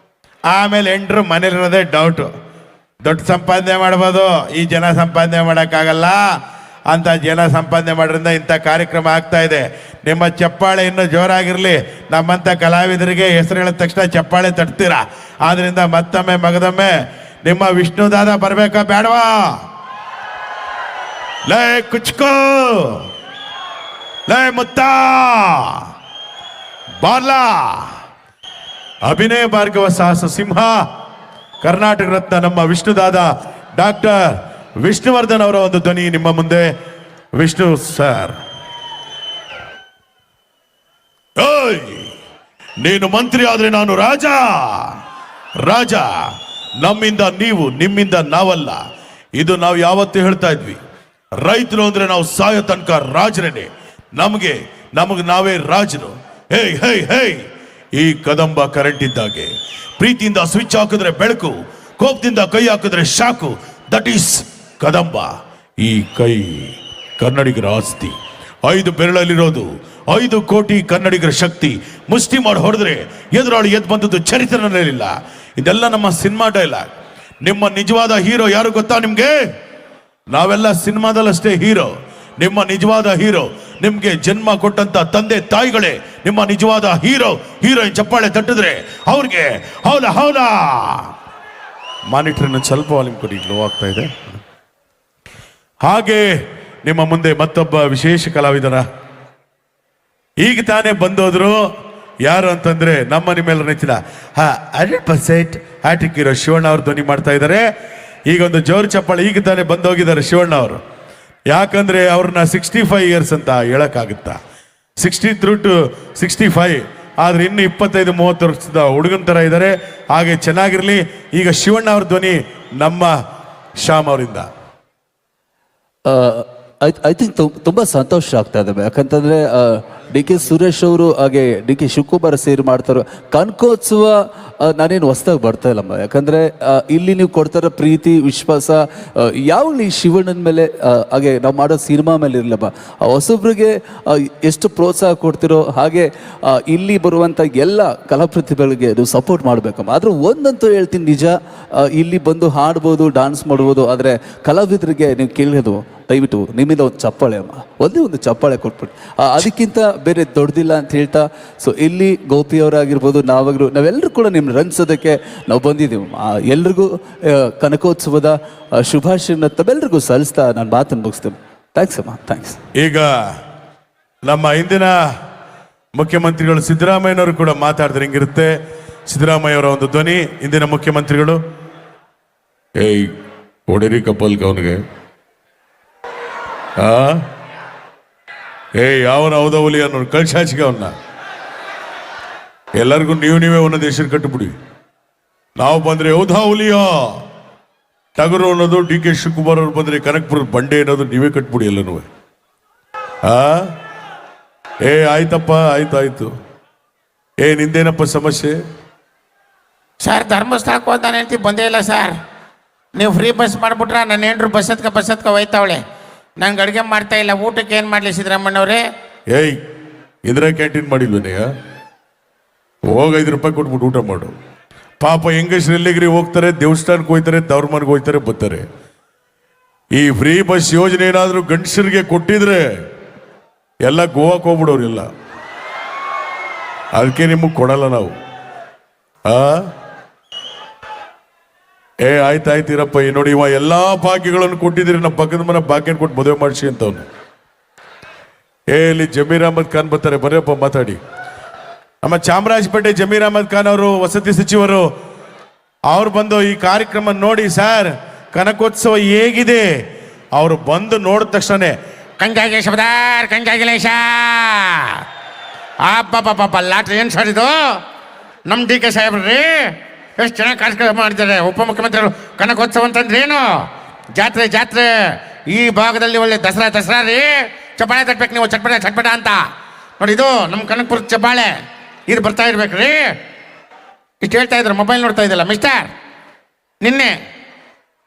S2: ಆಮೇಲೆ ಎಂಟ್ರು ಮನೇಲಿರೋದೇ ಡೌಟು. ದೊಡ್ಡ ಸಂಪಾದನೆ ಮಾಡ್ಬೋದು, ಈ ಜನ ಸಂಪಾದನೆ ಮಾಡೋಕ್ಕಾಗಲ್ಲ ಅಂತ ಜನ ಸಂಪಾದನೆ ಮಾಡೋದ್ರಿಂದ ಇಂಥ ಕಾರ್ಯಕ್ರಮ ಆಗ್ತಾ ಇದೆ. ನಿಮ್ಮ ಚಪ್ಪಾಳೆ ಇನ್ನೂ ಜೋರಾಗಿರಲಿ. ನಮ್ಮಂಥ ಕಲಾವಿದರಿಗೆ ಹೆಸರು ಹೇಳಿದ ತಕ್ಷಣ ಚಪ್ಪಾಳೆ ತಟ್ತೀರಾ. ಆದ್ರಿಂದ ಮತ್ತೊಮ್ಮೆ ಮಗದೊಮ್ಮೆ ನಿಮ್ಮ ವಿಷ್ಣುದಾದ ಬರ್ಬೇಕಾ ಬೇಡವಾ? ಲೇ ಕುಚ್ಕೋ, ಲೇ ಮುತ್ತ ಬಾರ್ಲಾ. ಅಭಿನಯ ಭಾರ್ಗವ ಸಾಹಸ ಸಿಂಹ, ಕರ್ನಾಟಕ ರತ್ನ ನಮ್ಮ ವಿಷ್ಣುದಾದ ಡಾಕ್ಟರ್ ವಿಷ್ಣುವರ್ಧನ್ ಅವರ ಒಂದು ಧ್ವನಿ ನಿಮ್ಮ ಮುಂದೆ. ವಿಷ್ಣು ಸರ್. ನೀನು ಮಂತ್ರಿ ಆದ್ರೆ ನಾನು ರಾಜ. ನಮ್ಮಿಂದ ನೀವು, ನಿಮ್ಮಿಂದ ನಾವಲ್ಲ. ಇದು ನಾವು ಯಾವತ್ತೂ ಹೇಳ್ತಾ ಇದ್ವಿ. ರೈತರು ಅಂದ್ರೆ ನಾವು ಸಾಯೋ ತನಕ ರಾಜರೇನೆ. ನಮಗೆ ನಾವೇ ರಾಜರು. ಹೇ ಈ ಕದಂಬ ಕರೆಂಟ್ ಇದ್ದಾಗೆ. ಪ್ರೀತಿಯಿಂದ ಸ್ವಿಚ್ ಹಾಕಿದ್ರೆ ಬೆಳಕು, ಕೋಪದಿಂದ ಕೈ ಹಾಕಿದ್ರೆ ಶಾಕು. That is Kadamba. ಈ ಕೈ ಕನ್ನಡಿಗರ ಆಸ್ತಿ. 5 ಬೆರಳಲ್ಲಿರೋದು 5 ಕೋಟಿ ಕನ್ನಡಿಗರ ಶಕ್ತಿ. ಮುಷ್ಟಿ ಮಾಡಿ ಹೊಡೆದ್ರೆ ಎದುರಾಳಿ ಎದ್ದು ಬಂದದ್ದು ಚರಿತ್ರೆನಲ್ಲಿಲ್ಲ. ಇದೆಲ್ಲ ನಮ್ಮ ಸಿನಿಮಾ ಡೈಲಾಗ್. ನಿಮ್ಮ ನಿಜವಾದ ಹೀರೋ ಯಾರು ಗೊತ್ತಾ ನಿಮ್ಗೆ? ನಾವೆಲ್ಲ ಸಿನಿಮಾದಲ್ಲಷ್ಟೇ ಹೀರೋ. ನಿಮ್ಮ ನಿಜವಾದ ಹೀರೋ, ನಿಮ್ಗೆ ಜನ್ಮ ಕೊಟ್ಟಂತ ತಂದೆ ತಾಯಿಗಳೇ ನಿಮ್ಮ ನಿಜವಾದ ಹೀರೋಯಿನ್. ಚಪ್ಪಾಳೆ ತಟ್ಟಿದ್ರೆ ಅವ್ರಿಗೆ ಹೌಲ. ಮಾನಿಟರ್ ಸ್ವಲ್ಪ ವಾಲ್ಯೂಮ್ ಕೊಡಿ, ಲೋ ಆಗ್ತಾ ಇದೆ. ಹಾಗೆ ನಿಮ್ಮ ಮುಂದೆ ಮತ್ತೊಬ್ಬ ವಿಶೇಷ ಕಲಾವಿದರ ಈಗ ತಾನೇ ಬಂದೋದ್ರು. ಯಾರು ಅಂತಂದ್ರೆ ನಮ್ಮ ನಿಮ್ಮೆಲ್ಲ ನೆಚ್ಚಿನ 100% ಹ್ಯಾಟ್ರಿಕ್ ಹೀರೋ ಶಿವಣ್ಣ ಅವರು ಧ್ವನಿ ಮಾಡ್ತಾ ಇದ್ದಾರೆ. ಈಗ ಒಂದು ಜೋರು ಚಪ್ಪಾಳೆ. ಈಗ ತಾನೇ ಬಂದೋಗಿದ್ದಾರೆ ಶಿವಣ್ಣ ಅವರು. ಯಾಕಂದ್ರೆ ಅವ್ರನ್ನ 65 ಇಯರ್ಸ್ ಅಂತ ಹೇಳಕ್ಕಾಗುತ್ತಾ? 63 to 65. ಆದ್ರೆ ಇನ್ನು 25-30 ವರ್ಷದ ಹುಡುಗನ ತರ ಇದ್ದಾರೆ. ಹಾಗೆ ಚೆನ್ನಾಗಿರ್ಲಿ. ಈಗ ಶಿವಣ್ಣ ಅವ್ರ ಧ್ವನಿ ನಮ್ಮ ಶ್ಯಾಮ್ ಅವರಿಂದ.
S1: ಐ ಥಿಂಕ್ ತುಂಬ ಸಂತೋಷ ಆಗ್ತಾ ಇದೆ. ಯಾಕಂತಂದರೆ ಡಿ ಕೆ ಸುರೇಶ್ ಅವರು ಹಾಗೆ ಡಿ ಕೆ ಶಿವಕುಮಾರ್ ಸೇರಿ ಮಾಡ್ತಾರೋ ಕನಕೋತ್ಸವ. ನಾನೇನು ಹೊಸ್ದಾಗಿ ಬರ್ತಾ ಇಲ್ಲಮ್ಮ. ಯಾಕಂದರೆ ಇಲ್ಲಿ ನೀವು ಕೊಡ್ತಾರೋ ಪ್ರೀತಿ, ವಿಶ್ವಾಸ ಯಾವಾಗಲೂ ಈ ಶಿವಣ್ಣನ ಮೇಲೆ ಹಾಗೆ ನಾವು ಮಾಡೋ ಸಿನಿಮಾ ಮೇಲೆ ಇರಲಮ್ಮ. ಹೊಸಬ್ರಿಗೆ ಎಷ್ಟು ಪ್ರೋತ್ಸಾಹ ಕೊಡ್ತಿರೋ ಹಾಗೆ ಇಲ್ಲಿ ಬರುವಂಥ ಎಲ್ಲ ಕಲಾಪ್ರತಿಭೆಗಳಿಗೆ ನೀವು ಸಪೋರ್ಟ್ ಮಾಡಬೇಕಮ್ಮ. ಆದರೆ ಒಂದಂತೂ ಹೇಳ್ತೀನಿ, ನಿಜ, ಇಲ್ಲಿ ಬಂದು ಹಾಡ್ಬೋದು, ಡಾನ್ಸ್ ಮಾಡ್ಬೋದು. ಆದರೆ ಕಲಾವಿದರಿಗೆ ನೀವು ಕೇಳೋದು ದಯವಿಟ್ಟು ನಿಮ್ಮಿಂದ ಒಂದು ಚಪ್ಪಾಳೆ ಅಮ್ಮ, ಒಂದೇ ಒಂದು ಚಪ್ಪಾಳೆ ಕೊಟ್ಬಿಟ್ಟು. ಅದಕ್ಕಿಂತ ಬೇರೆ ದೊಡ್ಡದಿಲ್ಲ ಅಂತ ಹೇಳ್ತಾ, ಸೊ ಇಲ್ಲಿ ಗೋಪಿಯವರಾಗಿರ್ಬೋದು, ನಾವೆಲ್ಲರೂ ಕೂಡ ನಿಮ್ಮ ರಂಜಿಸೋದಕ್ಕೆ ನಾವು ಬಂದಿದ್ದೀವಿ. ಎಲ್ರಿಗೂ ಕನಕೋತ್ಸವದ ಶುಭಾಶಯ ತಮ್ಮೆಲ್ಲರಿಗೂ ಸಲ್ಲಿಸ್ತಾ ನಾನು ಮಾತನ್ನು ಮುಗಿಸ್ತೇನೆ. ಥ್ಯಾಂಕ್ಸ್ ಅಮ್ಮ, ಥ್ಯಾಂಕ್ಸ್.
S2: ಈಗ ನಮ್ಮ ಹಿಂದಿನ ಮುಖ್ಯಮಂತ್ರಿಗಳು ಸಿದ್ದರಾಮಯ್ಯನವರು ಕೂಡ ಮಾತಾಡಿದ್ರೆ ಹಿಂಗಿರುತ್ತೆ. ಸಿದ್ದರಾಮಯ್ಯ ಅವರ ಒಂದು ಧ್ವನಿ. ಹಿಂದಿನ ಮುಖ್ಯಮಂತ್ರಿಗಳು ಹೊಡಿರಿ ಕಪಲ್ ಅವನಿಗೆ ಯಾವನ ಹೌದವಲಿ ಅನ್ನೋ ಕಳ್ಸಾಚಿಗೆ ಅವನ್ನ ಎಲ್ಲರಿಗೂ ನೀವೇ ಒಂದೊಂದು ಹೆಸರು ಕಟ್ಟುಬಿಡಿ. ನಾವು ಬಂದ್ರೆ ಹೌದಾ ಹುಲಿಯೋ ಟಗರು ಅನ್ನೋದು ಡಿ ಕೆ ಶಿವಕುಮಾರ್ ಅವ್ರು ಬಂದ್ರೆ ಕನಕಪುರದ ಬಂಡೆ ಅನ್ನೋದು ನೀವೇ ಕಟ್ಬಿಡಿ ಎಲ್ಲನೂ. ಆಯ್ತಪ್ಪ, ಆಯ್ತು. ನಿಂದೇನಪ್ಪ ಸಮಸ್ಯೆ?
S4: ಸರ್ ಧರ್ಮಸ್ಥಳಕ್ಕೆ ಹೋದ ನಾನು ಹೇಳ್ತೀವಿ ಬಂದೇ ಇಲ್ಲ ಸರ್. ನೀವು ಫ್ರೀ ಬಸ್ ಮಾಡಿಬಿಟ್ರೆ ನನ್ನ ಹೆಂಡ್ರು ಬಸ್ಸತ್ಕ ಹೋಯ್ತಾವಳೆ. ನಂಗೆ ಅಡುಗೆ ಮಾಡ್ತಾ ಇಲ್ಲ. ಊಟಕ್ಕೆ ಏನು ಮಾಡಲಿ ಸಿದ್ದರಾಮಣ್ಣವ್ರೆ?
S2: ಇಂದಿರಾ ಕ್ಯಾಂಟೀನ್ ಮಾಡಿಲ್ವೇನೆಯ? ಹೋಗ 5 ರೂಪಾಯಿ ಕೊಟ್ಬಿಟ್ಟು ಊಟ ಮಾಡು. ಪಾಪ ಹೆಂಗಸ್ರು ಎಲ್ಲಿಗ್ರಿ ಹೋಗ್ತಾರೆ, ದೇವಸ್ಥಾನಕ್ಕೆ ಹೋಗ್ತಾರೆ, ತವ್ರ ಮನೆಗೆ ಹೋಗ್ತಾರೆ, ಬರ್ತಾರೆ. ಈ ಫ್ರೀ ಬಸ್ ಯೋಜನೆ ಏನಾದರೂ ಗಂಡಸರಿಗೆ ಕೊಟ್ಟಿದ್ರೆ ಎಲ್ಲ ಗೋವಾಕ್ಕೆ ಹೋಗ್ಬಿಡೋರಿಲ್ಲ. ಅದಕ್ಕೆ ನಿಮಗೆ ಕೊಡಲ್ಲ ನಾವು. ಆಯ್ತಾಯ್ತು ಇರಪ್ಪ. ನೋಡಿ, ಇವ ಎಲ್ಲಾ ಭಾಗ್ಯಗಳನ್ನು ಕೊಟ್ಟಿದ್ದೀರಿ. ನಮ್ಮ ಪಕ್ಕದ ಮನೆ ಭಾಗ್ಯ ಕೊಟ್ಟು ಮದುವೆ ಮಾಡಿಸಿ ಅಂತವನು. ಇಲ್ಲಿ ಜಮೀರ್ ಅಹಮದ್ ಖಾನ್ ಬರ್ತಾರೆ, ಬರೆಯಪ್ಪ ಮಾತಾಡಿ. ನಮ್ಮ ಚಾಮರಾಜಪೇಟೆ ಜಮೀರ್ ಅಹಮದ್ ಖಾನ್ ಅವರು ವಸತಿ ಸಚಿವರು, ಅವ್ರು ಬಂದು ಈ ಕಾರ್ಯಕ್ರಮ ನೋಡಿ ಸರ್ ಕನಕೋತ್ಸವ ಹೇಗಿದೆ, ಅವರು ಬಂದು ನೋಡಿದ ತಕ್ಷಣ
S4: ಕಂಗಾಗೇಶ ಬದಾರ್, ಕಂಗಾಗಿಲೇಶ ಪಾಪ ಲಾಟ್ರಿ ಏನು ಸರ್ ಇದು? ನಮ್ಮ ಡಿ ಕೆ ಸಾಹೇಬ್ರಿ ಎಷ್ಟು ಚೆನ್ನಾಗಿ ಕಾರ್ಯಕ್ರಮ ಮಾಡಿದ್ದಾರೆ. ಉಪಮುಖ್ಯಮಂತ್ರಿಗಳು ಕನಕೋತ್ಸವ ಅಂತಂದ್ರೆ ಏನು? ಜಾತ್ರೆ. ಈ ಭಾಗದಲ್ಲಿ ಒಳ್ಳೆ ದಸರಾ ರೀ. ಚಪ್ಪಾಳೆ ತಟ್ಬೇಕು ನೀವು, ಚಟ್ಪಟ ಅಂತ ನೋಡಿ. ಇದು ನಮ್ಮ ಕನಕಪುರ ಚಪ್ಪಾಳೆ, ಇದು ಬರ್ತಾ ಇರ್ಬೇಕ್ರಿ. ಇಷ್ಟು ಹೇಳ್ತಾ ಇದ್ರು. ಮೊಬೈಲ್ ನೋಡ್ತಾ ಇದ್ದಿಲ್ಲ ಮಿಸ್ಟರ್, ನಿನ್ನೆ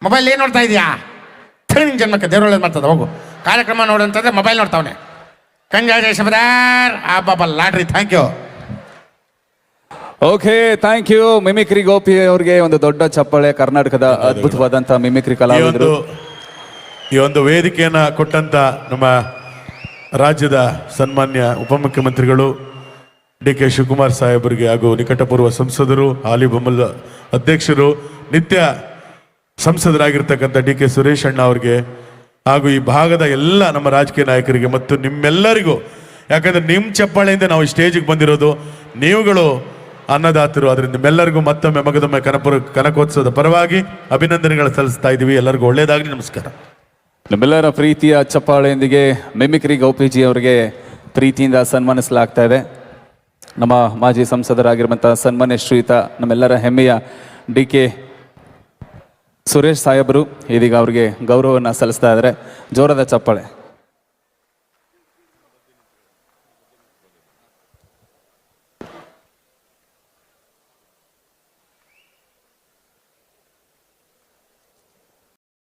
S4: ಮೊಬೈಲ್ ಏನು ನೋಡ್ತಾ ಇದೆಯಾ? ನಿನ್ನ ಜನ್ಮಕ್ಕೆ ದೇವ್ರ ಒಳ್ಳೇದು ಮಾಡ್ತದೆ. ಹೋಗು ಕಾರ್ಯಕ್ರಮ ನೋಡಂತಂದ್ರೆ ಮೊಬೈಲ್ ನೋಡ್ತಾವನೆ. ಕಂಗ್ರಾಚುಲೇಷನ್ ಬದಾರ್. Lottery. Thank you.
S1: Okay, thank you. Mimicry Gopi ಅವ್ರಿಗೆ ಒಂದು ದೊಡ್ಡ ಚಪ್ಪಾಳೆ. ಕರ್ನಾಟಕದ ಅದ್ಭುತವಾದಂತಹ ಮಿಮಿಕ್ರಿ ಕಲಾವಿದರು.
S2: ಈ ಒಂದು ವೇದಿಕೆಯನ್ನ ಕೊಟ್ಟಂತ ನಮ್ಮ ರಾಜ್ಯದ ಸನ್ಮಾನ್ಯ ಉಪಮುಖ್ಯಮಂತ್ರಿಗಳು ಡಿ ಕೆ ಶಿವಕುಮಾರ್ ಸಾಹೇಬರಿಗೆ ಹಾಗೂ ನಿಕಟಪೂರ್ವ ಸಂಸದರು, ಹಾಲಿ ಬೊಮ್ಮಲ ಅಧ್ಯಕ್ಷರು, ನಿತ್ಯ ಸಂಸದರಾಗಿರ್ತಕ್ಕಂಥ ಡಿ ಕೆ ಸುರೇಶ್ ಅಣ್ಣ ಅವರಿಗೆ ಹಾಗೂ ಈ ಭಾಗದ ಎಲ್ಲ ನಮ್ಮ ರಾಜಕೀಯ ನಾಯಕರಿಗೆ ಮತ್ತು ನಿಮ್ಮೆಲ್ಲರಿಗೂ, ಯಾಕಂದ್ರೆ ನಿಮ್ಮ ಚಪ್ಪಾಳೆಯಿಂದ ನಾವು ಸ್ಟೇಜಿಗೆ ಬಂದಿರೋದು. ನೀವುಗಳು ಅನ್ನದಾತರು. ಅದರಿಂದ ನಿಮ್ಮೆಲ್ಲರಿಗೂ ಮತ್ತೊಮ್ಮೆ ಮಗದೊಮ್ಮೆ ಕನಕೋತ್ಸವದ ಪರವಾಗಿ ಅಭಿನಂದನೆಗಳು ಸಲ್ಲಿಸ್ತಾ ಇದ್ದೀವಿ. ಎಲ್ಲರಿಗೂ ಒಳ್ಳೆಯದಾಗಲಿ. ನಮಸ್ಕಾರ.
S1: ನಮ್ಮೆಲ್ಲರ ಪ್ರೀತಿಯ ಚಪ್ಪಾಳೆಯೊಂದಿಗೆ ಮಿಮಿಕ್ರಿ ಗೋಪಿಜಿ ಅವರಿಗೆ ಪ್ರೀತಿಯಿಂದ ಸನ್ಮಾನಿಸಲಾಗ್ತಾ ಇದೆ. ನಮ್ಮ ಮಾಜಿ ಸಂಸದರಾಗಿರುವಂಥ ಸನ್ಮಾನ್ಯ ಶ್ರೀಯುತ ನಮ್ಮೆಲ್ಲರ ಹೆಮ್ಮೆಯ ಡಿ ಕೆ ಸುರೇಶ್ ಸಾಹೇಬರು ಇದೀಗ ಅವರಿಗೆ ಗೌರವವನ್ನು ಸಲ್ಲಿಸ್ತಾ ಇದ್ದಾರೆ. ಜೋರಾದ ಚಪ್ಪಾಳೆ.